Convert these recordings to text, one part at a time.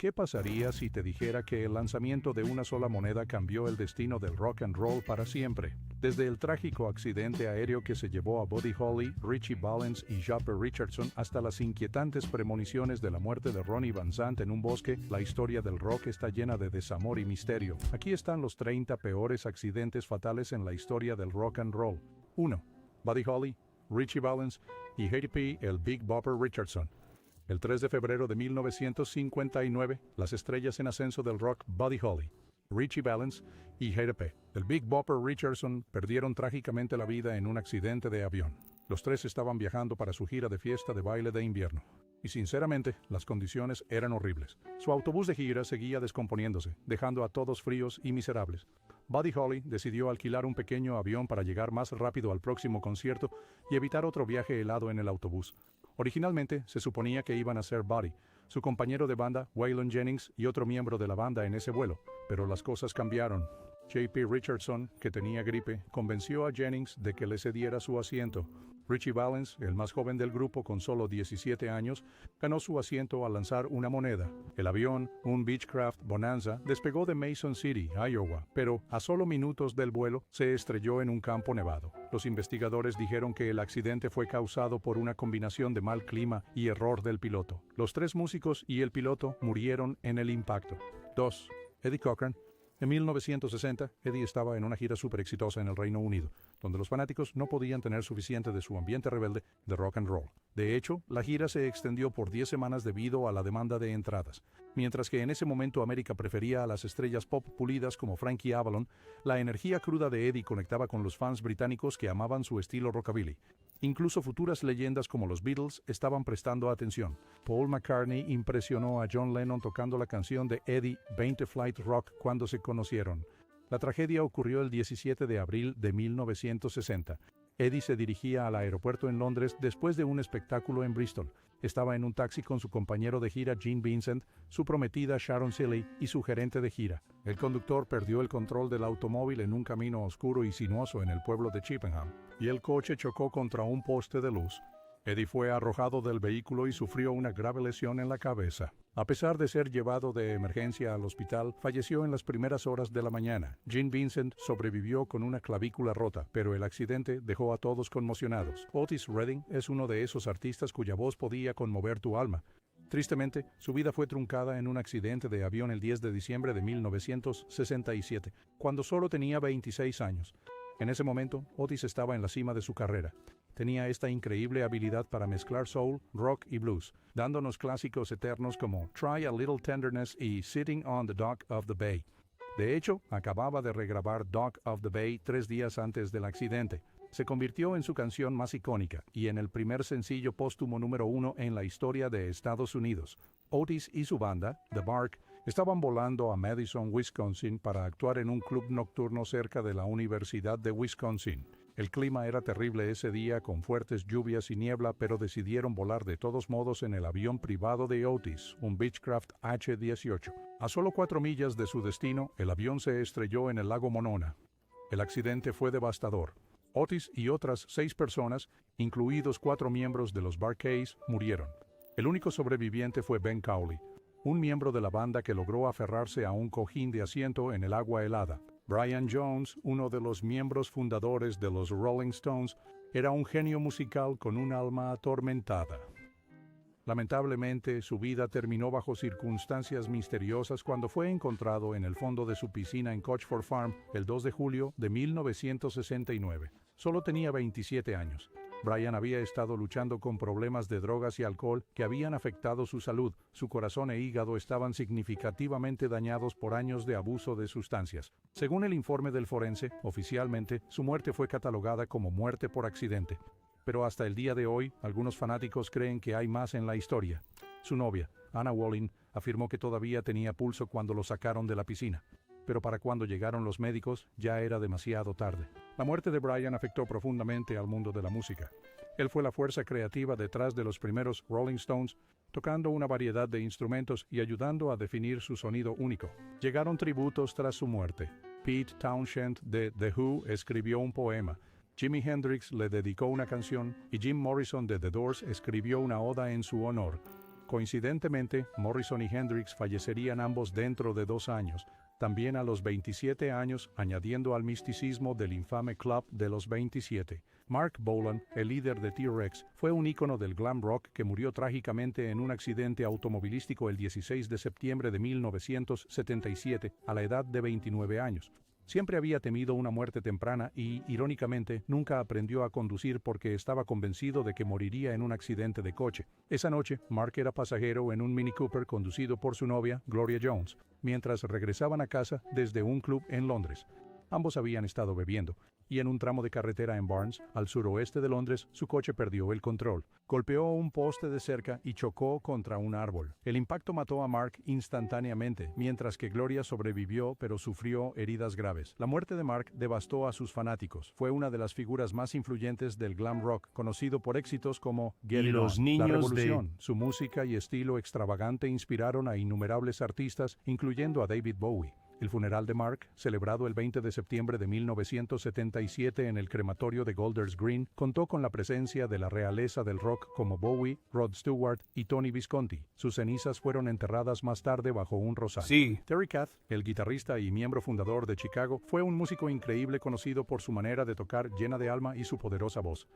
¿Qué pasaría si te dijera que el lanzamiento de una sola moneda cambió el destino del rock and roll para siempre? Desde el trágico accidente aéreo que se llevó a Buddy Holly, Ritchie Valens y Jasper Richardson hasta las inquietantes premoniciones de la muerte de Ronnie Van Zant en un bosque, la historia del rock está llena de desamor y misterio. Aquí están los 30 peores accidentes fatales en la historia del rock and roll. 1. Buddy Holly, Ritchie Valens y J.P. el Big Bopper Richardson. El 3 de febrero de 1959, las estrellas en ascenso del rock Buddy Holly, Ritchie Valens y J.P. el Big Bopper Richardson perdieron trágicamente la vida en un accidente de avión. Los tres estaban viajando para su gira de fiesta de baile de invierno. Y sinceramente, las condiciones eran horribles. Su autobús de gira seguía descomponiéndose, dejando a todos fríos y miserables. Buddy Holly decidió alquilar un pequeño avión para llegar más rápido al próximo concierto y evitar otro viaje helado en el autobús. Originalmente, se suponía que iban a ser Buddy, su compañero de banda, Waylon Jennings, y otro miembro de la banda en ese vuelo. Pero las cosas cambiaron. J.P. Richardson, que tenía gripe, convenció a Jennings de que le cediera su asiento. Ritchie Valens, el más joven del grupo con solo 17 años, ganó su asiento al lanzar una moneda. El avión, un Beechcraft Bonanza, despegó de Mason City, Iowa, pero a solo minutos del vuelo se estrelló en un campo nevado. Los investigadores dijeron que el accidente fue causado por una combinación de mal clima y error del piloto. Los tres músicos y el piloto murieron en el impacto. 2. Eddie Cochran. En 1960, Eddie estaba en una gira súper exitosa en el Reino Unido, donde los fanáticos no podían tener suficiente de su ambiente rebelde de rock and roll. De hecho, la gira se extendió por 10 semanas debido a la demanda de entradas. Mientras que en ese momento América prefería a las estrellas pop pulidas como Frankie Avalon, la energía cruda de Eddie conectaba con los fans británicos que amaban su estilo rockabilly. Incluso futuras leyendas como los Beatles estaban prestando atención. Paul McCartney impresionó a John Lennon tocando la canción de Eddie, 20 Flight Rock, cuando se conocieron. La tragedia ocurrió el 17 de abril de 1960. Eddie se dirigía al aeropuerto en Londres después de un espectáculo en Bristol. Estaba en un taxi con su compañero de gira Gene Vincent, su prometida Sharon Seeley y su gerente de gira. El conductor perdió el control del automóvil en un camino oscuro y sinuoso en el pueblo de Chippenham, y el coche chocó contra un poste de luz. Eddie fue arrojado del vehículo y sufrió una grave lesión en la cabeza. A pesar de ser llevado de emergencia al hospital, falleció en las primeras horas de la mañana. Gene Vincent sobrevivió con una clavícula rota, pero el accidente dejó a todos conmocionados. Otis Redding es uno de esos artistas cuya voz podía conmover tu alma. Tristemente, su vida fue truncada en un accidente de avión el 10 de diciembre de 1967, cuando solo tenía 26 años. En ese momento, Otis estaba en la cima de su carrera. Tenía esta increíble habilidad para mezclar soul, rock y blues, dándonos clásicos eternos como Try a Little Tenderness y Sitting on the Dock of the Bay. De hecho, acababa de regrabar Dock of the Bay 3 días antes del accidente. Se convirtió en su canción más icónica y en el primer sencillo póstumo número 1 en la historia de Estados Unidos. Otis y su banda, The Bark, estaban volando a Madison, Wisconsin para actuar en un club nocturno cerca de la Universidad de Wisconsin. El clima era terrible ese día con fuertes lluvias y niebla, pero decidieron volar de todos modos en el avión privado de Otis, un Beechcraft H-18. A solo 4 millas de su destino, el avión se estrelló en el lago Monona. El accidente fue devastador. Otis y otras 6 personas, incluidos 4 miembros de los Bar-Kays, murieron. El único sobreviviente fue Ben Cowley, un miembro de la banda que logró aferrarse a un cojín de asiento en el agua helada. Brian Jones, uno de los miembros fundadores de los Rolling Stones, era un genio musical con un alma atormentada. Lamentablemente, su vida terminó bajo circunstancias misteriosas cuando fue encontrado en el fondo de su piscina en Cochford Farm el 2 de julio de 1969. Solo tenía 27 años. Brian había estado luchando con problemas de drogas y alcohol que habían afectado su salud. Su corazón e hígado estaban significativamente dañados por años de abuso de sustancias. Según el informe del forense, oficialmente, su muerte fue catalogada como muerte por accidente. Pero hasta el día de hoy, algunos fanáticos creen que hay más en la historia. Su novia, Anna Wallin, afirmó que todavía tenía pulso cuando lo sacaron de la piscina. Pero para cuando llegaron los médicos, ya era demasiado tarde. La muerte de Brian afectó profundamente al mundo de la música. Él fue la fuerza creativa detrás de los primeros Rolling Stones, tocando una variedad de instrumentos y ayudando a definir su sonido único. Llegaron tributos tras su muerte. Pete Townshend de The Who escribió un poema. Jimi Hendrix le dedicó una canción y Jim Morrison de The Doors escribió una oda en su honor. Coincidentemente, Morrison y Hendrix fallecerían ambos dentro de 2 años, también a los 27 años, añadiendo al misticismo del infame Club de los 27. Mark Bolan, el líder de T-Rex, fue un ícono del glam rock que murió trágicamente en un accidente automovilístico el 16 de septiembre de 1977, a la edad de 29 años. Siempre había temido una muerte temprana y, irónicamente, nunca aprendió a conducir porque estaba convencido de que moriría en un accidente de coche. Esa noche, Mark era pasajero en un Mini Cooper conducido por su novia, Gloria Jones, mientras regresaban a casa desde un club en Londres. Ambos habían estado bebiendo, y en un tramo de carretera en Barnes, al suroeste de Londres, su coche perdió el control. Golpeó un poste de cerca y chocó contra un árbol. El impacto mató a Mark instantáneamente, mientras que Gloria sobrevivió pero sufrió heridas graves. La muerte de Mark devastó a sus fanáticos. Fue una de las figuras más influyentes del glam rock, conocido por éxitos como Get It On, La Revolución. Su música y estilo extravagante inspiraron a innumerables artistas, incluyendo a David Bowie. El funeral de Mark, celebrado el 20 de septiembre de 1977 en el crematorio de Golders Green, contó con la presencia de la realeza del rock como Bowie, Rod Stewart y Tony Visconti. Sus cenizas fueron enterradas más tarde bajo un rosario. Terry Kath, el guitarrista y miembro fundador de Chicago, fue un músico increíble conocido por su manera de tocar llena de alma y su poderosa voz.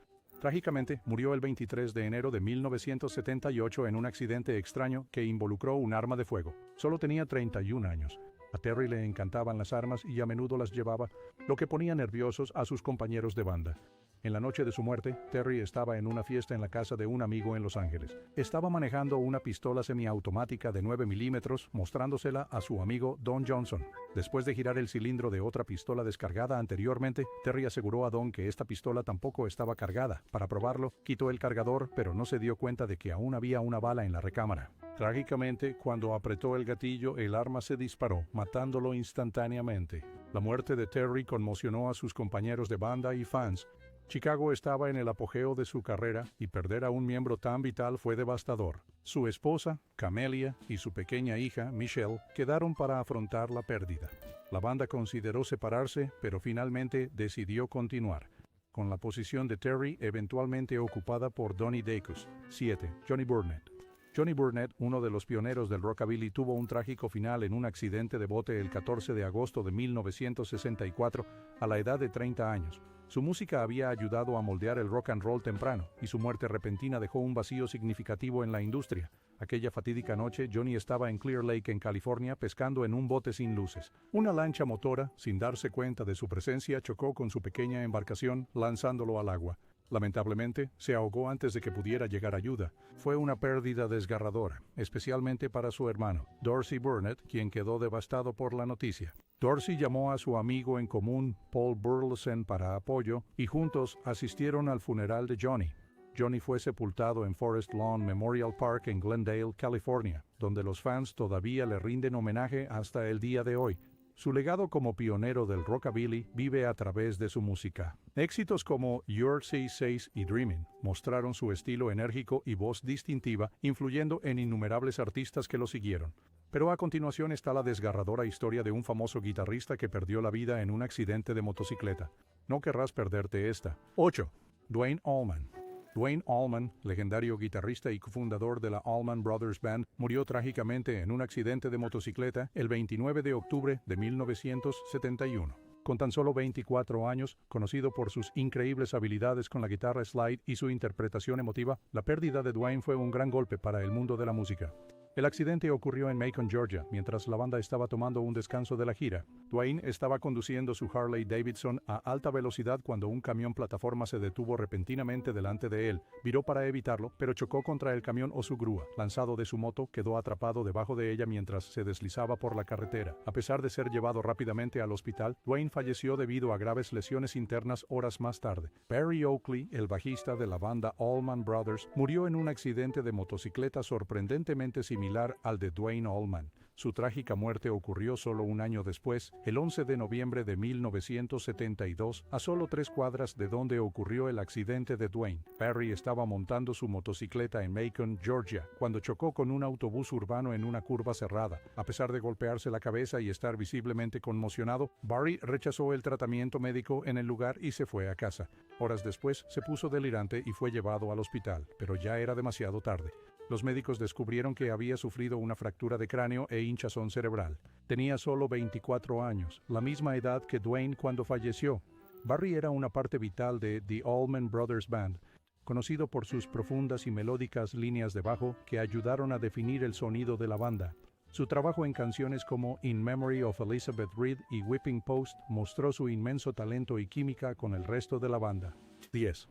Trágicamente, murió el 23 de enero de 1978 en un accidente extraño que involucró un arma de fuego. Solo tenía 31 años. A Terry le encantaban las armas y a menudo las llevaba, lo que ponía nerviosos a sus compañeros de banda. En la noche de su muerte, Terry estaba en una fiesta en la casa de un amigo en Los Ángeles. Estaba manejando una pistola semiautomática de 9 milímetros, mostrándosela a su amigo Don Johnson. Después de girar el cilindro de otra pistola descargada anteriormente, Terry aseguró a Don que esta pistola tampoco estaba cargada. Para probarlo, quitó el cargador, pero no se dio cuenta de que aún había una bala en la recámara. Trágicamente, cuando apretó el gatillo, el arma se disparó, matándolo instantáneamente. La muerte de Terry conmocionó a sus compañeros de banda y fans. Chicago estaba en el apogeo de su carrera y perder a un miembro tan vital fue devastador. Su esposa, Camelia, y su pequeña hija, Michelle, quedaron para afrontar la pérdida. La banda consideró separarse, pero finalmente decidió continuar, con la posición de Terry eventualmente ocupada por Donnie Dacus. 7. Johnny Burnett. Johnny Burnett, uno de los pioneros del rockabilly, tuvo un trágico final en un accidente de bote el 14 de agosto de 1964 a la edad de 30 años. Su música había ayudado a moldear el rock and roll temprano, y su muerte repentina dejó un vacío significativo en la industria. Aquella fatídica noche, Johnny estaba en Clear Lake, en California, pescando en un bote sin luces. Una lancha motora, sin darse cuenta de su presencia, chocó con su pequeña embarcación, lanzándolo al agua. Lamentablemente, se ahogó antes de que pudiera llegar ayuda. Fue una pérdida desgarradora, especialmente para su hermano, Dorsey Burnett, quien quedó devastado por la noticia. Dorsey llamó a su amigo en común, Paul Burleson, para apoyo, y juntos asistieron al funeral de Johnny. Johnny fue sepultado en Forest Lawn Memorial Park en Glendale, California, donde los fans todavía le rinden homenaje hasta el día de hoy. Su legado como pionero del rockabilly vive a través de su música. Éxitos como Your 66 y Dreamin' mostraron su estilo enérgico y voz distintiva, influyendo en innumerables artistas que lo siguieron. Pero a continuación está la desgarradora historia de un famoso guitarrista que perdió la vida en un accidente de motocicleta. No querrás perderte esta. 8. Duane Allman. Duane Allman, legendario guitarrista y cofundador de la Allman Brothers Band, murió trágicamente en un accidente de motocicleta el 29 de octubre de 1971. Con tan solo 24 años, conocido por sus increíbles habilidades con la guitarra slide y su interpretación emotiva, la pérdida de Duane fue un gran golpe para el mundo de la música. El accidente ocurrió en Macon, Georgia, mientras la banda estaba tomando un descanso de la gira. Duane estaba conduciendo su Harley Davidson a alta velocidad cuando un camión plataforma se detuvo repentinamente delante de él. Viró para evitarlo, pero chocó contra el camión o su grúa. Lanzado de su moto, quedó atrapado debajo de ella mientras se deslizaba por la carretera. A pesar de ser llevado rápidamente al hospital, Duane falleció debido a graves lesiones internas horas más tarde. Barry Oakley, el bajista de la banda Allman Brothers, murió en un accidente de motocicleta sorprendentemente similar al de Duane Allman. Su trágica muerte ocurrió solo un año después, el 11 de noviembre de 1972, a solo 3 cuadras de donde ocurrió el accidente de Duane. Barry estaba montando su motocicleta en Macon, Georgia, cuando chocó con un autobús urbano en una curva cerrada. A pesar de golpearse la cabeza y estar visiblemente conmocionado, Barry rechazó el tratamiento médico en el lugar y se fue a casa. Horas después, se puso delirante y fue llevado al hospital, pero ya era demasiado tarde. Los médicos descubrieron que había sufrido una fractura de cráneo e hinchazón cerebral. Tenía solo 24 años, la misma edad que Dwayne cuando falleció. Barry era una parte vital de The Allman Brothers Band, conocido por sus profundas y melódicas líneas de bajo que ayudaron a definir el sonido de la banda. Su trabajo en canciones como In Memory of Elizabeth Reed y Whipping Post mostró su inmenso talento y química con el resto de la banda. 10.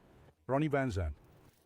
Ronnie Van Zant.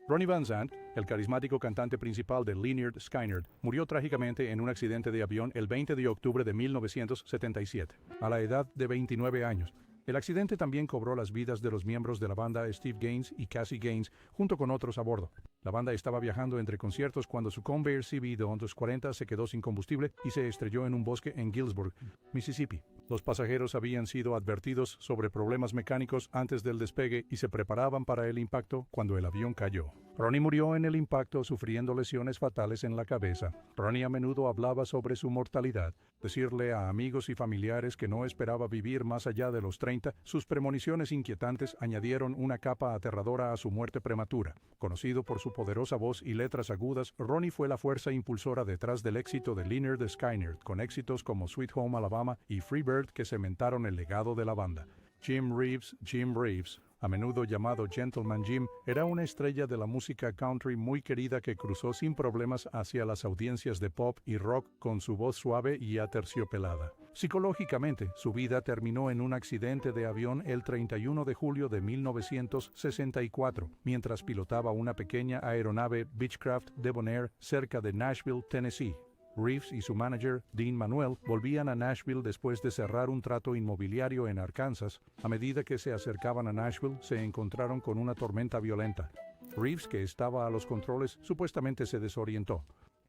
Ronnie Van Zant, el carismático cantante principal de Lynyrd Skynyrd, murió trágicamente en un accidente de avión el 20 de octubre de 1977, a la edad de 29 años. El accidente también cobró las vidas de los miembros de la banda Steve Gaines y Cassie Gaines, junto con otros a bordo. La banda estaba viajando entre conciertos cuando su Convair CB240 se quedó sin combustible y se estrelló en un bosque en Gillsburg, Mississippi. Los pasajeros habían sido advertidos sobre problemas mecánicos antes del despegue y se preparaban para el impacto cuando el avión cayó. Ronnie murió en el impacto sufriendo lesiones fatales en la cabeza. Ronnie a menudo hablaba sobre su mortalidad. Decirle a amigos y familiares que no esperaba vivir más allá de los 30, sus premoniciones inquietantes añadieron una capa aterradora a su muerte prematura. Conocido por su poderosa voz y letras agudas, Ronnie fue la fuerza impulsora detrás del éxito de Lynyrd Skynyrd, con éxitos como Sweet Home Alabama y Free Bird que cementaron el legado de la banda. Jim Reeves, a menudo llamado Gentleman Jim, era una estrella de la música country muy querida que cruzó sin problemas hacia las audiencias de pop y rock con su voz suave y aterciopelada. Psicológicamente, su vida terminó en un accidente de avión el 31 de julio de 1964, mientras pilotaba una pequeña aeronave Beechcraft Debonair cerca de Nashville, Tennessee. Reeves y su manager, Dean Manuel, volvían a Nashville después de cerrar un trato inmobiliario en Arkansas. A medida que se acercaban a Nashville, se encontraron con una tormenta violenta. Reeves, que estaba a los controles, supuestamente se desorientó.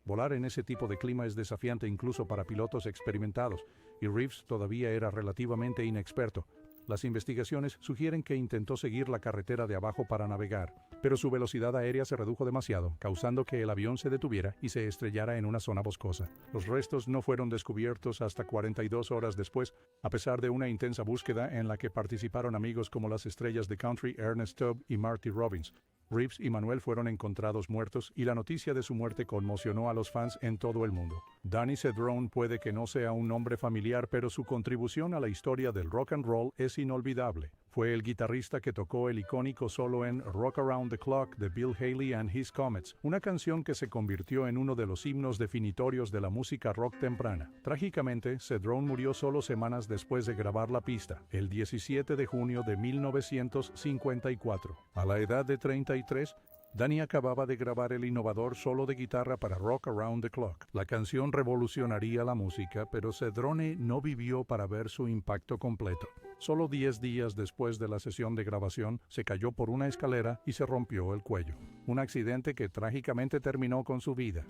Volar en ese tipo de clima es desafiante incluso para pilotos experimentados, y Reeves todavía era relativamente inexperto. Las investigaciones sugieren que intentó seguir la carretera de abajo para navegar, pero su velocidad aérea se redujo demasiado, causando que el avión se detuviera y se estrellara en una zona boscosa. Los restos no fueron descubiertos hasta 42 horas después, a pesar de una intensa búsqueda en la que participaron amigos como las estrellas de country Ernest Tubb y Marty Robbins. Reeves y Manuel fueron encontrados muertos y la noticia de su muerte conmocionó a los fans en todo el mundo. Danny Cedrone puede que no sea un nombre familiar, pero su contribución a la historia del rock and roll es inolvidable. Fue el guitarrista que tocó el icónico solo en Rock Around the Clock de Bill Haley and His Comets, una canción que se convirtió en uno de los himnos definitorios de la música rock temprana. Trágicamente, Cedrone murió solo semanas después de grabar la pista, el 17 de junio de 1954. A la edad de 33, Danny acababa de grabar el innovador solo de guitarra para Rock Around the Clock. La canción revolucionaría la música, pero Cedrone no vivió para ver su impacto completo. Solo 10 días después de la sesión de grabación, se cayó por una escalera y se rompió el cuello. Un accidente que trágicamente terminó con su vida.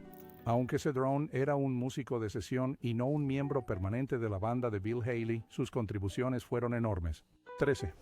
Aunque Cedrone era un músico de sesión y no un miembro permanente de la banda de Bill Haley, sus contribuciones fueron enormes. 13.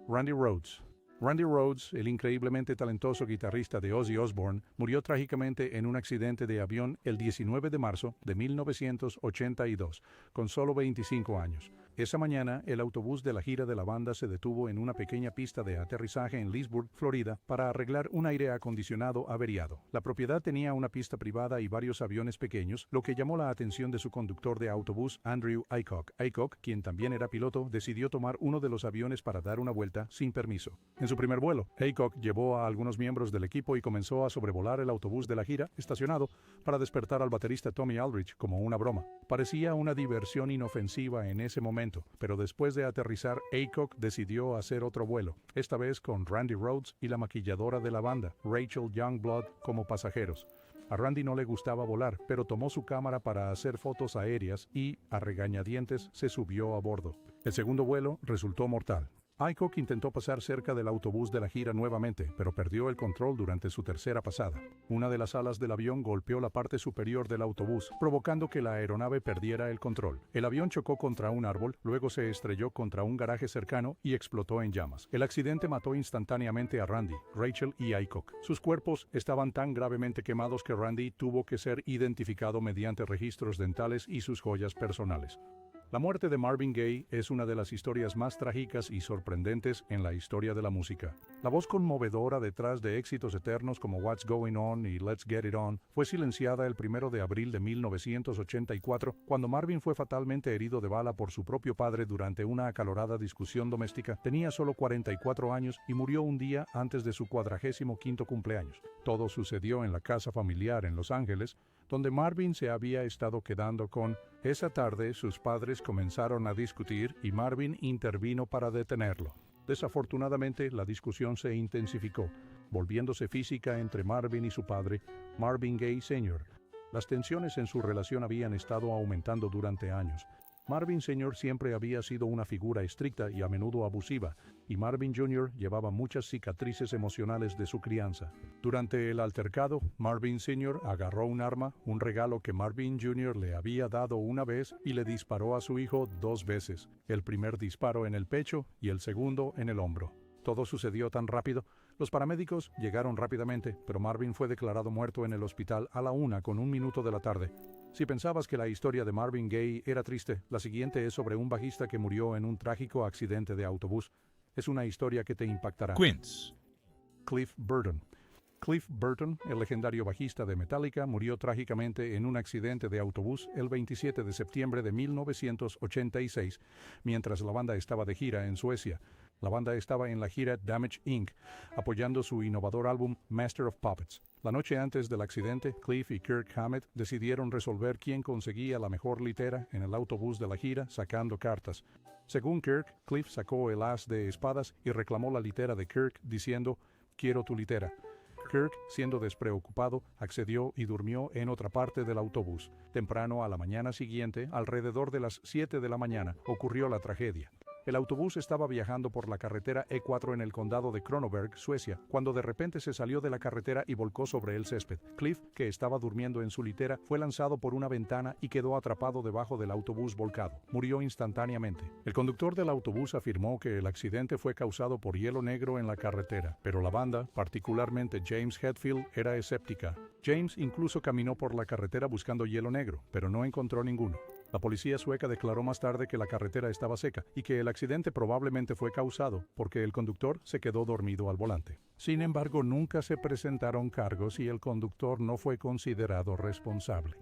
Randy Rhoads. Randy Rhoads, el increíblemente talentoso guitarrista de Ozzy Osbourne, murió trágicamente en un accidente de avión el 19 de marzo de 1982, con solo 25 años. Esa mañana, el autobús de la gira de la banda se detuvo en una pequeña pista de aterrizaje en Leesburg, Florida, para arreglar un aire acondicionado averiado. La propiedad tenía una pista privada y varios aviones pequeños, lo que llamó la atención de su conductor de autobús, Andrew Aycock. Aycock, quien también era piloto, decidió tomar uno de los aviones para dar una vuelta sin permiso. En su primer vuelo, Aycock llevó a algunos miembros del equipo y comenzó a sobrevolar el autobús de la gira, estacionado, para despertar al baterista Tommy Aldrich como una broma. Parecía una diversión inofensiva en ese momento, pero después de aterrizar, Aycock decidió hacer otro vuelo, esta vez con Randy Rhoads y la maquilladora de la banda, Rachel Youngblood, como pasajeros. A Randy no le gustaba volar, pero tomó su cámara para hacer fotos aéreas y, a regañadientes, se subió a bordo. El segundo vuelo resultó mortal. Aycock intentó pasar cerca del autobús de la gira nuevamente, pero perdió el control durante su tercera pasada. Una de las alas del avión golpeó la parte superior del autobús, provocando que la aeronave perdiera el control. El avión chocó contra un árbol, luego se estrelló contra un garaje cercano y explotó en llamas. El accidente mató instantáneamente a Randy, Rachel y Aycock. Sus cuerpos estaban tan gravemente quemados que Randy tuvo que ser identificado mediante registros dentales y sus joyas personales. La muerte de Marvin Gaye es una de las historias más trágicas y sorprendentes en la historia de la música. La voz conmovedora detrás de éxitos eternos como What's Going On y Let's Get It On fue silenciada el 1 de abril de 1984 cuando Marvin fue fatalmente herido de bala por su propio padre durante una acalorada discusión doméstica. Tenía solo 44 años y murió un día antes de su 45º cumpleaños. Todo sucedió en la casa familiar en Los Ángeles, donde Marvin se había estado quedando con. Esa tarde sus padres comenzaron a discutir y Marvin intervino para detenerlo. Desafortunadamente, la discusión se intensificó, volviéndose física entre Marvin y su padre, Marvin Gaye Sr. Las tensiones en su relación habían estado aumentando durante años. Marvin Sr. siempre había sido una figura estricta y a menudo abusiva, y Marvin Jr. llevaba muchas cicatrices emocionales de su crianza. Durante el altercado, Marvin Sr. agarró un arma, un regalo que Marvin Jr. le había dado una vez, y le disparó a su hijo 2 veces, el primer disparo en el pecho y el segundo en el hombro. Todo sucedió tan rápido. Los paramédicos llegaron rápidamente, pero Marvin fue declarado muerto en el hospital a la 1:01 de la tarde. Si pensabas que la historia de Marvin Gaye era triste, la siguiente es sobre un bajista que murió en un trágico accidente de autobús. Es una historia que te impactará. Quince. Cliff Burton. Cliff Burton, el legendario bajista de Metallica, murió trágicamente en un accidente de autobús el 27 de septiembre de 1986, mientras la banda estaba de gira en Suecia. La banda estaba en la gira Damage Inc., apoyando su innovador álbum Master of Puppets. La noche antes del accidente, Cliff y Kirk Hammett decidieron resolver quién conseguía la mejor litera en el autobús de la gira sacando cartas. Según Kirk, Cliff sacó el as de espadas y reclamó la litera de Kirk diciendo, «Quiero tu litera». Kirk, siendo despreocupado, accedió y durmió en otra parte del autobús. Temprano a la mañana siguiente, alrededor de las 7 de la mañana, ocurrió la tragedia. El autobús estaba viajando por la carretera E4 en el condado de Kronoberg, Suecia, cuando de repente se salió de la carretera y volcó sobre el césped. Cliff, que estaba durmiendo en su litera, fue lanzado por una ventana y quedó atrapado debajo del autobús volcado. Murió instantáneamente. El conductor del autobús afirmó que el accidente fue causado por hielo negro en la carretera, pero la banda, particularmente James Hetfield, era escéptica. James incluso caminó por la carretera buscando hielo negro, pero no encontró ninguno. La policía sueca declaró más tarde que la carretera estaba seca y que el accidente probablemente fue causado porque el conductor se quedó dormido al volante. Sin embargo, nunca se presentaron cargos y el conductor no fue considerado responsable.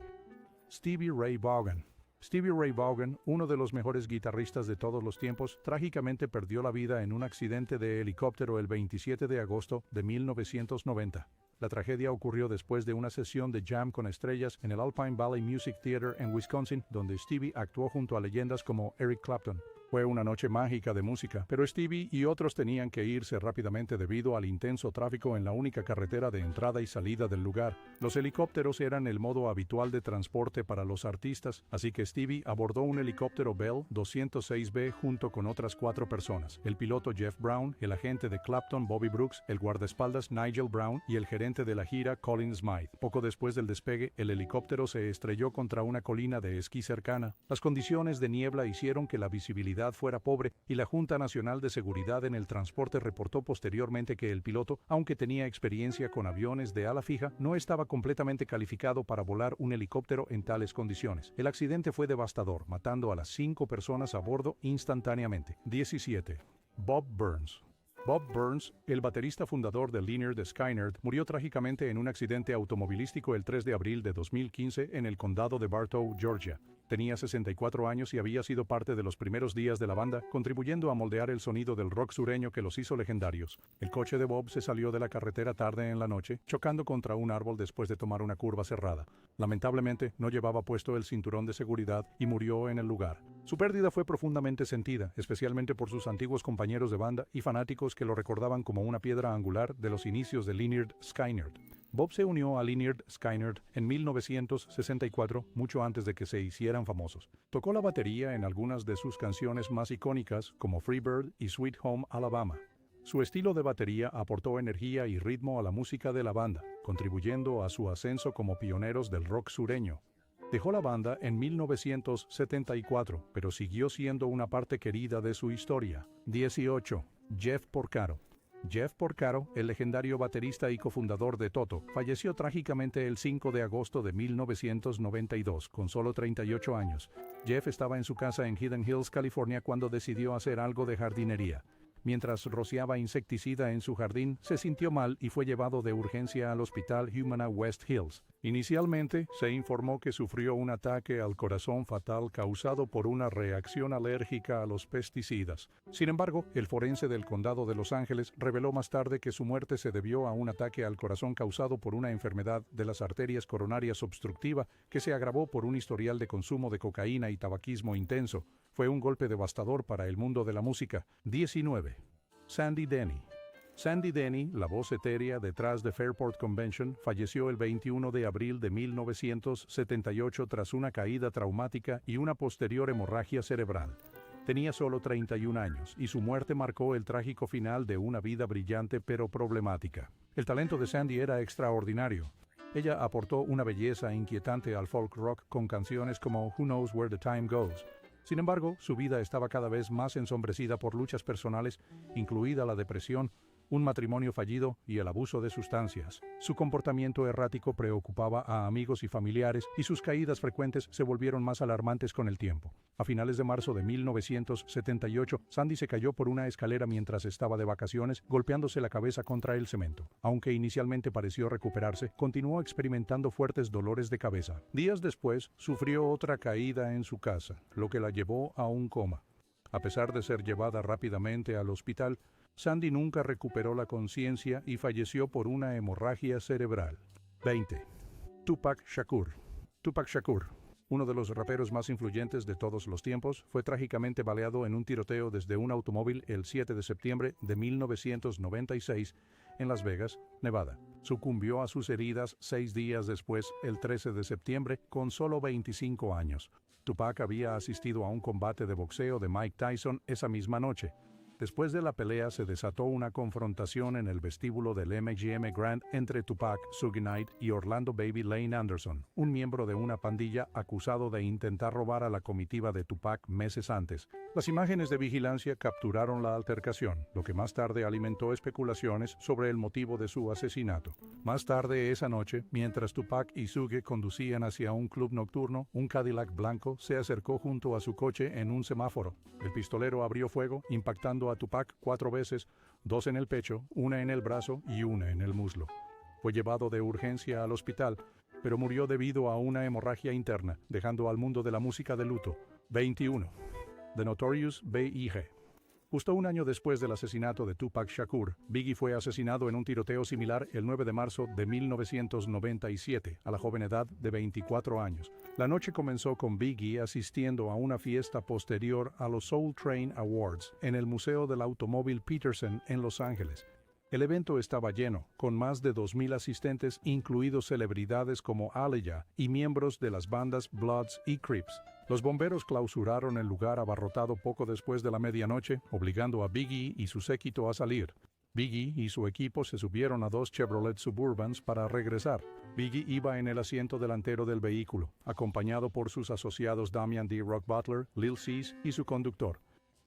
Stevie Ray Vaughan. Stevie Ray Vaughan, uno de los mejores guitarristas de todos los tiempos, trágicamente perdió la vida en un accidente de helicóptero el 27 de agosto de 1990. La tragedia ocurrió después de una sesión de jam con estrellas en el Alpine Valley Music Theater en Wisconsin, donde Stevie actuó junto a leyendas como Eric Clapton. Fue una noche mágica de música, pero Stevie y otros tenían que irse rápidamente debido al intenso tráfico en la única carretera de entrada y salida del lugar. Los helicópteros eran el modo habitual de transporte para los artistas, así que Stevie abordó un helicóptero Bell 206B junto con otras 4 personas: el piloto Jeff Brown, el agente de Clapton Bobby Brooks, el guardaespaldas Nigel Brown y el gerente de la gira Colin Smythe. Poco después del despegue, el helicóptero se estrelló contra una colina de esquí cercana. Las condiciones de niebla hicieron que la visibilidad fuera pobre y la Junta Nacional de Seguridad en el Transporte reportó posteriormente que el piloto, aunque tenía experiencia con aviones de ala fija, no estaba completamente calificado para volar un helicóptero en tales condiciones. El accidente fue devastador, matando a las 5 personas a bordo instantáneamente. 17. Bob Burns. Bob Burns, el baterista fundador de Lynyrd Skynyrd, murió trágicamente en un accidente automovilístico el 3 de abril de 2015 en el condado de Bartow, Georgia. Tenía 64 años y había sido parte de los primeros días de la banda, contribuyendo a moldear el sonido del rock sureño que los hizo legendarios. El coche de Bob se salió de la carretera tarde en la noche, chocando contra un árbol después de tomar una curva cerrada. Lamentablemente, no llevaba puesto el cinturón de seguridad y murió en el lugar. Su pérdida fue profundamente sentida, especialmente por sus antiguos compañeros de banda y fanáticos que lo recordaban como una piedra angular de los inicios de Lynyrd Skynyrd. Bob se unió a Lynyrd Skynyrd en 1964, mucho antes de que se hicieran famosos. Tocó la batería en algunas de sus canciones más icónicas, como Free Bird y Sweet Home Alabama. Su estilo de batería aportó energía y ritmo a la música de la banda, contribuyendo a su ascenso como pioneros del rock sureño. Dejó la banda en 1974, pero siguió siendo una parte querida de su historia. 18. Jeff Porcaro. Jeff Porcaro, el legendario baterista y cofundador de Toto, falleció trágicamente el 5 de agosto de 1992, con solo 38 años. Jeff estaba en su casa en Hidden Hills, California, cuando decidió hacer algo de jardinería. Mientras rociaba insecticida en su jardín, se sintió mal y fue llevado de urgencia al hospital Humana West Hills. Inicialmente, se informó que sufrió un ataque al corazón fatal causado por una reacción alérgica a los pesticidas. Sin embargo, el forense del condado de Los Ángeles reveló más tarde que su muerte se debió a un ataque al corazón causado por una enfermedad de las arterias coronarias obstructiva que se agravó por un historial de consumo de cocaína y tabaquismo intenso. Fue un golpe devastador para el mundo de la música. 19. Sandy Denny. Sandy Denny, la voz etérea detrás de Fairport Convention, falleció el 21 de abril de 1978 tras una caída traumática y una posterior hemorragia cerebral. Tenía solo 31 años y su muerte marcó el trágico final de una vida brillante pero problemática. El talento de Sandy era extraordinario. Ella aportó una belleza inquietante al folk rock con canciones como Who Knows Where the Time Goes. Sin embargo, su vida estaba cada vez más ensombrecida por luchas personales, incluida la depresión, un matrimonio fallido y el abuso de sustancias. Su comportamiento errático preocupaba a amigos y familiares y sus caídas frecuentes se volvieron más alarmantes con el tiempo. A finales de marzo de 1978, Sandy se cayó por una escalera mientras estaba de vacaciones, golpeándose la cabeza contra el cemento. Aunque inicialmente pareció recuperarse, continuó experimentando fuertes dolores de cabeza. Días después, sufrió otra caída en su casa, lo que la llevó a un coma. A pesar de ser llevada rápidamente al hospital, Sandy nunca recuperó la conciencia y falleció por una hemorragia cerebral. 20. Tupac Shakur. Tupac Shakur, uno de los raperos más influyentes de todos los tiempos, fue trágicamente baleado en un tiroteo desde un automóvil el 7 de septiembre de 1996 en Las Vegas, Nevada. Sucumbió a sus heridas 6 días después, el 13 de septiembre, con solo 25 años. Tupac había asistido a un combate de boxeo de Mike Tyson esa misma noche. Después de la pelea se desató una confrontación en el vestíbulo del MGM Grand entre Tupac, Suge Knight y Orlando Baby Lane Anderson, un miembro de una pandilla acusado de intentar robar a la comitiva de Tupac meses antes. Las imágenes de vigilancia capturaron la altercación, lo que más tarde alimentó especulaciones sobre el motivo de su asesinato. Más tarde esa noche, mientras Tupac y Suge conducían hacia un club nocturno, un Cadillac blanco se acercó junto a su coche en un semáforo. El pistolero abrió fuego, impactando a Tupac 4 veces, 2 en el pecho, 1 en el brazo y 1 en el muslo. Fue llevado de urgencia al hospital, pero murió debido a una hemorragia interna, dejando al mundo de la música de luto. 21. The Notorious B.I.G. Justo un año después del asesinato de Tupac Shakur, Biggie fue asesinado en un tiroteo similar el 9 de marzo de 1997, a la joven edad de 24 años. La noche comenzó con Biggie asistiendo a una fiesta posterior a los Soul Train Awards en el Museo del Automóvil Peterson en Los Ángeles. El evento estaba lleno, con más de 2,000 asistentes, incluidos celebridades como Aaliyah y miembros de las bandas Bloods y Crips. Los bomberos clausuraron el lugar abarrotado poco después de la medianoche, obligando a Biggie y su séquito a salir. Biggie y su equipo se subieron a 2 Chevrolet Suburbans para regresar. Biggie iba en el asiento delantero del vehículo, acompañado por sus asociados Damian D. Rock Butler, Lil Cease y su conductor.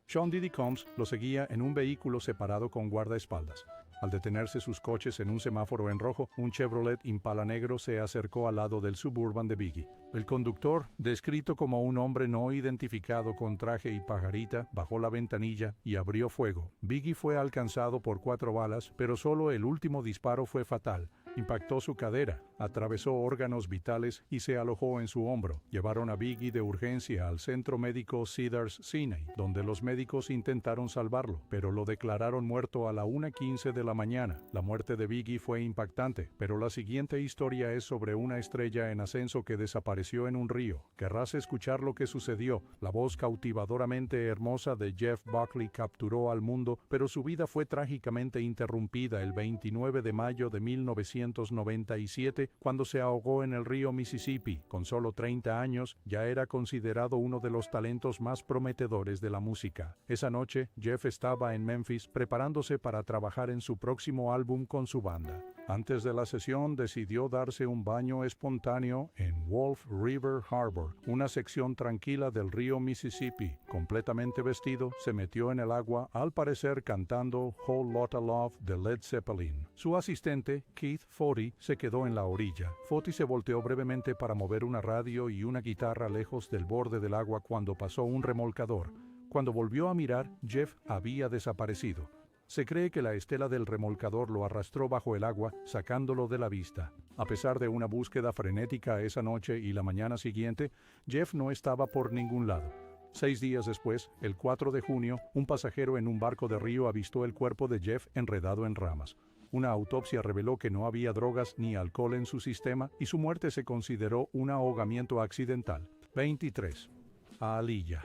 Sean Diddy Combs lo seguía en un vehículo separado con guardaespaldas. Al detenerse sus coches en un semáforo en rojo, un Chevrolet Impala negro se acercó al lado del Suburban de Biggie. El conductor, descrito como un hombre no identificado con traje y pajarita, bajó la ventanilla y abrió fuego. Biggie fue alcanzado por 4 balas, pero solo el último disparo fue fatal. Impactó su cadera, atravesó órganos vitales y se alojó en su hombro. Llevaron a Biggie de urgencia al centro médico Cedars-Sinai, donde los médicos intentaron salvarlo, pero lo declararon muerto a la 1:15 de la mañana. La muerte de Biggie fue impactante, pero la siguiente historia es sobre una estrella en ascenso que desapareció en un río. Querrás escuchar lo que sucedió. La voz cautivadoramente hermosa de Jeff Buckley capturó al mundo, pero su vida fue trágicamente interrumpida el 29 de mayo de 1997, cuando se ahogó en el río Mississippi. Con solo 30 años, ya era considerado uno de los talentos más prometedores de la música. Esa noche, Jeff estaba en Memphis preparándose para trabajar en su próximo álbum con su banda. Antes de la sesión decidió darse un baño espontáneo en Wolf River Harbor, una sección tranquila del río Mississippi. Completamente vestido, se metió en el agua, al parecer cantando Whole Lotta Love de Led Zeppelin. Su asistente, Keith Foti, se quedó en la orilla. Foti se volteó brevemente para mover una radio y una guitarra lejos del borde del agua cuando pasó un remolcador. Cuando volvió a mirar, Jeff había desaparecido. Se cree que la estela del remolcador lo arrastró bajo el agua, sacándolo de la vista. A pesar de una búsqueda frenética esa noche y la mañana siguiente, Jeff no estaba por ningún lado. 6 días después, el 4 de junio, un pasajero en un barco de río avistó el cuerpo de Jeff enredado en ramas. Una autopsia reveló que no había drogas ni alcohol en su sistema y su muerte se consideró un ahogamiento accidental. 23. Aaliyah.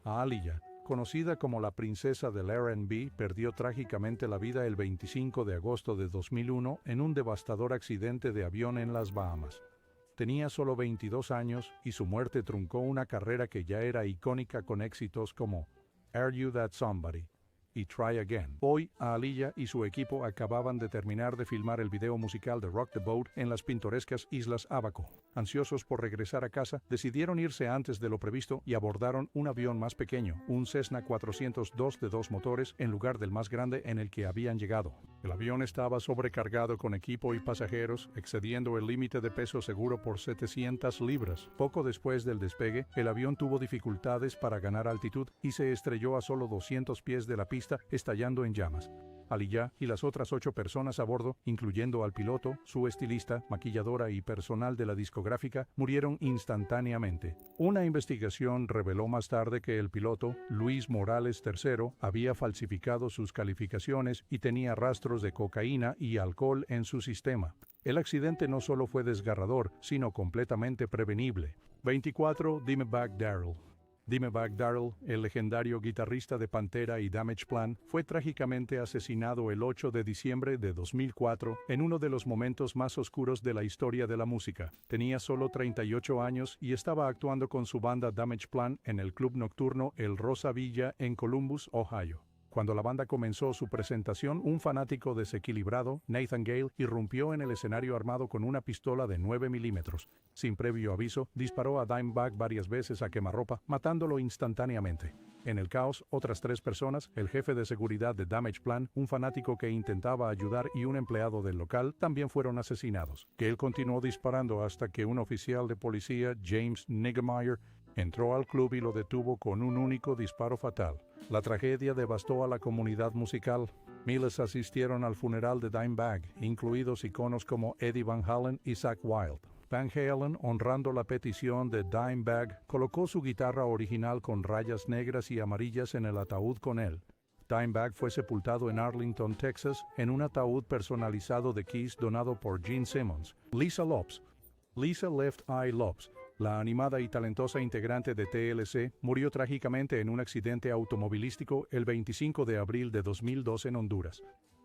Aaliyah, conocida como la princesa del R&B, perdió trágicamente la vida el 25 de agosto de 2001 en un devastador accidente de avión en las Bahamas. Tenía solo 22 años y su muerte truncó una carrera que ya era icónica con éxitos como Are You That Somebody y Try Again. Hoy, Aaliyah y su equipo acababan de terminar de filmar el video musical de Rock the Boat en las pintorescas Islas Abaco. Ansiosos por regresar a casa, decidieron irse antes de lo previsto y abordaron un avión más pequeño, un Cessna 402 de 2 motores, en lugar del más grande en el que habían llegado. El avión estaba sobrecargado con equipo y pasajeros, excediendo el límite de peso seguro por 700 libras. Poco después del despegue, el avión tuvo dificultades para ganar altitud y se estrelló a solo 200 pies de la pista, estallando en llamas. Aaliyah y las otras 8 personas a bordo, incluyendo al piloto, su estilista, maquilladora y personal de la discográfica, murieron instantáneamente. Una investigación reveló más tarde que el piloto, Luis Morales III, había falsificado sus calificaciones y tenía rastros de cocaína y alcohol en su sistema. El accidente no solo fue desgarrador, sino completamente prevenible. 24. Dimebag Darrell. Dimebag Darrell, el legendario guitarrista de Pantera y Damageplan, fue trágicamente asesinado el 8 de diciembre de 2004 en uno de los momentos más oscuros de la historia de la música. Tenía solo 38 años y estaba actuando con su banda Damageplan en el club nocturno El Rosa Villa en Columbus, Ohio. Cuando la banda comenzó su presentación, un fanático desequilibrado, Nathan Gale, irrumpió en el escenario armado con una pistola de 9 milímetros. Sin previo aviso, disparó a Dimebag varias veces a quemarropa, matándolo instantáneamente. En el caos, otras 3 personas, el jefe de seguridad de Damageplan, un fanático que intentaba ayudar y un empleado del local, también fueron asesinados. Gale continuó disparando hasta que un oficial de policía, James Niggemeyer, entró al club y lo detuvo con un único disparo fatal. La tragedia devastó a la comunidad musical. Miles asistieron al funeral de Dimebag, incluidos iconos como Eddie Van Halen y Zakk Wylde. Van Halen, honrando la petición de Dimebag, colocó su guitarra original con rayas negras y amarillas en el ataúd con él. Dimebag fue sepultado en Arlington, Texas, en un ataúd personalizado de Kiss donado por Gene Simmons. Lisa Lopes. Lisa Left Eye Lopes, la animada y talentosa integrante de TLC, murió trágicamente en un accidente automovilístico el 25 de abril de 2002 en Honduras.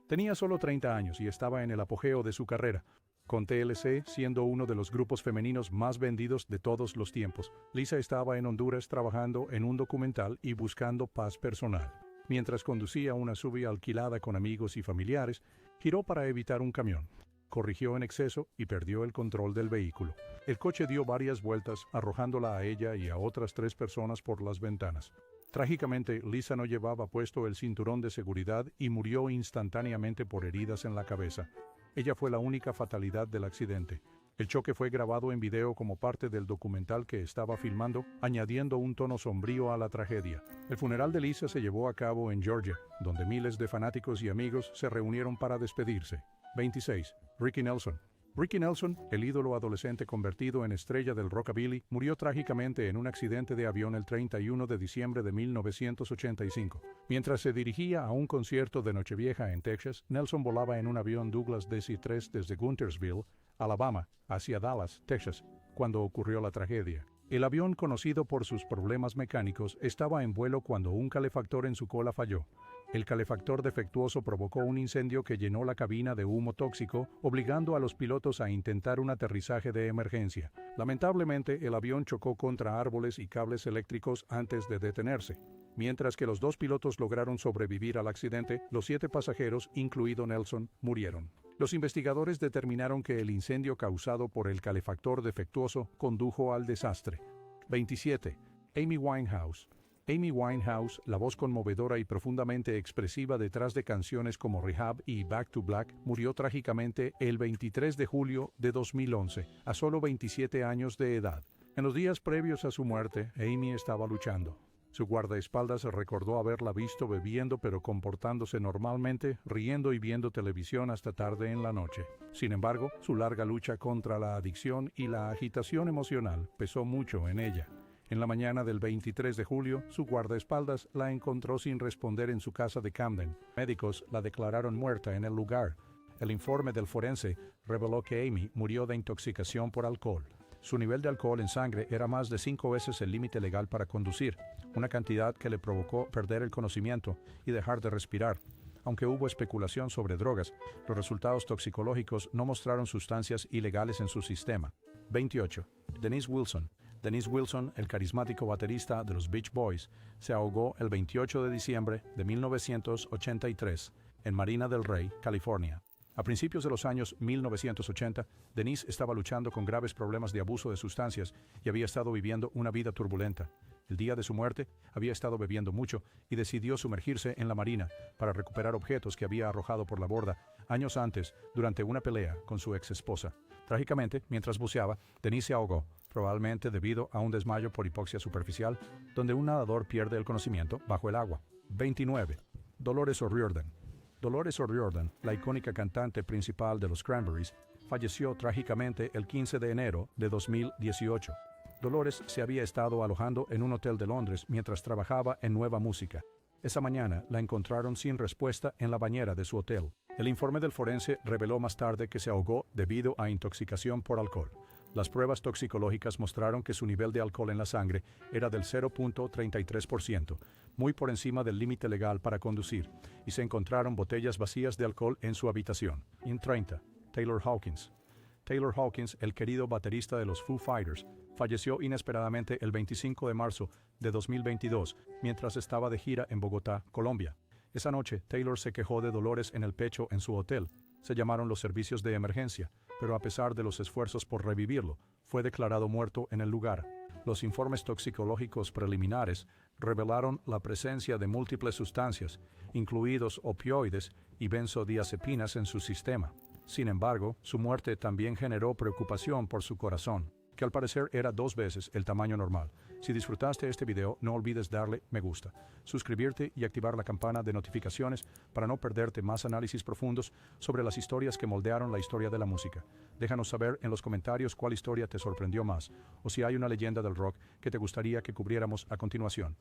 Tenía solo 30 años y estaba en el apogeo de su carrera, con TLC siendo uno de los grupos femeninos más vendidos de todos los tiempos. Lisa estaba en Honduras trabajando en un documental y buscando paz personal. Mientras conducía una SUV alquilada con amigos y familiares, giró para evitar un camión. Corrigió en exceso y perdió el control del vehículo. El coche dio varias vueltas, arrojándola a ella y a otras 3 personas por las ventanas. Trágicamente, Lisa no llevaba puesto el cinturón de seguridad y murió instantáneamente por heridas en la cabeza. Ella fue la única fatalidad del accidente. El choque fue grabado en video como parte del documental que estaba filmando, añadiendo un tono sombrío a la tragedia. El funeral de Lisa se llevó a cabo en Georgia, donde miles de fanáticos y amigos se reunieron para despedirse. 26. Ricky Nelson. Ricky Nelson, el ídolo adolescente convertido en estrella del rockabilly, murió trágicamente en un accidente de avión el 31 de diciembre de 1985. Mientras se dirigía a un concierto de Nochevieja en Texas, Nelson volaba en un avión Douglas DC-3 desde Guntersville, Alabama, hacia Dallas, Texas, cuando ocurrió la tragedia. El avión, conocido por sus problemas mecánicos, estaba en vuelo cuando un calefactor en su cola falló. El calefactor defectuoso provocó un incendio que llenó la cabina de humo tóxico, obligando a los pilotos a intentar un aterrizaje de emergencia. Lamentablemente, el avión chocó contra árboles y cables eléctricos antes de detenerse. Mientras que los 2 pilotos lograron sobrevivir al accidente, los 7 pasajeros, incluido Nelson, murieron. Los investigadores determinaron que el incendio causado por el calefactor defectuoso condujo al desastre. 27. Amy Winehouse. Amy Winehouse, la voz conmovedora y profundamente expresiva detrás de canciones como Rehab y Back to Black, murió trágicamente el 23 de julio de 2011, a solo 27 años de edad. En los días previos a su muerte, Amy estaba luchando. Su guardaespaldas recordó haberla visto bebiendo pero comportándose normalmente, riendo y viendo televisión hasta tarde en la noche. Sin embargo, su larga lucha contra la adicción y la agitación emocional pesó mucho en ella. En la mañana del 23 de julio, su guardaespaldas la encontró sin responder en su casa de Camden. Médicos la declararon muerta en el lugar. El informe del forense reveló que Amy murió de intoxicación por alcohol. Su nivel de alcohol en sangre era más de 5 veces el límite legal para conducir, una cantidad que le provocó perder el conocimiento y dejar de respirar. Aunque hubo especulación sobre drogas, los resultados toxicológicos no mostraron sustancias ilegales en su sistema. 28. Denise Wilson. Denise Wilson, el carismático baterista de los Beach Boys, se ahogó el 28 de diciembre de 1983 en Marina del Rey, California. A principios de los años 1980, Denise estaba luchando con graves problemas de abuso de sustancias y había estado viviendo una vida turbulenta. El día de su muerte, había estado bebiendo mucho y decidió sumergirse en la marina para recuperar objetos que había arrojado por la borda años antes durante una pelea con su ex esposa. Trágicamente, mientras buceaba, Denise se ahogó, probablemente debido a un desmayo por hipoxia superficial, donde un nadador pierde el conocimiento bajo el agua. 29. Dolores O'Riordan. Dolores O'Riordan, la icónica cantante principal de los Cranberries, falleció trágicamente el 15 de enero de 2018. Dolores se había estado alojando en un hotel de Londres mientras trabajaba en Nueva Música. Esa mañana la encontraron sin respuesta en la bañera de su hotel. El informe del forense reveló más tarde que se ahogó debido a intoxicación por alcohol. Las pruebas toxicológicas mostraron que su nivel de alcohol en la sangre era del 0.33%, muy por encima del límite legal para conducir, y se encontraron botellas vacías de alcohol en su habitación. 30. Taylor Hawkins. Taylor Hawkins, el querido baterista de los Foo Fighters, falleció inesperadamente el 25 de marzo de 2022 mientras estaba de gira en Bogotá, Colombia. Esa noche, Taylor se quejó de dolores en el pecho en su hotel. Se llamaron los servicios de emergencia, pero a pesar de los esfuerzos por revivirlo, fue declarado muerto en el lugar. Los informes toxicológicos preliminares revelaron la presencia de múltiples sustancias, incluidos opioides y benzodiazepinas en su sistema. Sin embargo, su muerte también generó preocupación por su corazón, que al parecer era 2 veces el tamaño normal. Si disfrutaste este video, no olvides darle me gusta, suscribirte y activar la campana de notificaciones para no perderte más análisis profundos sobre las historias que moldearon la historia de la música. Déjanos saber en los comentarios cuál historia te sorprendió más, o si hay una leyenda del rock que te gustaría que cubriéramos a continuación.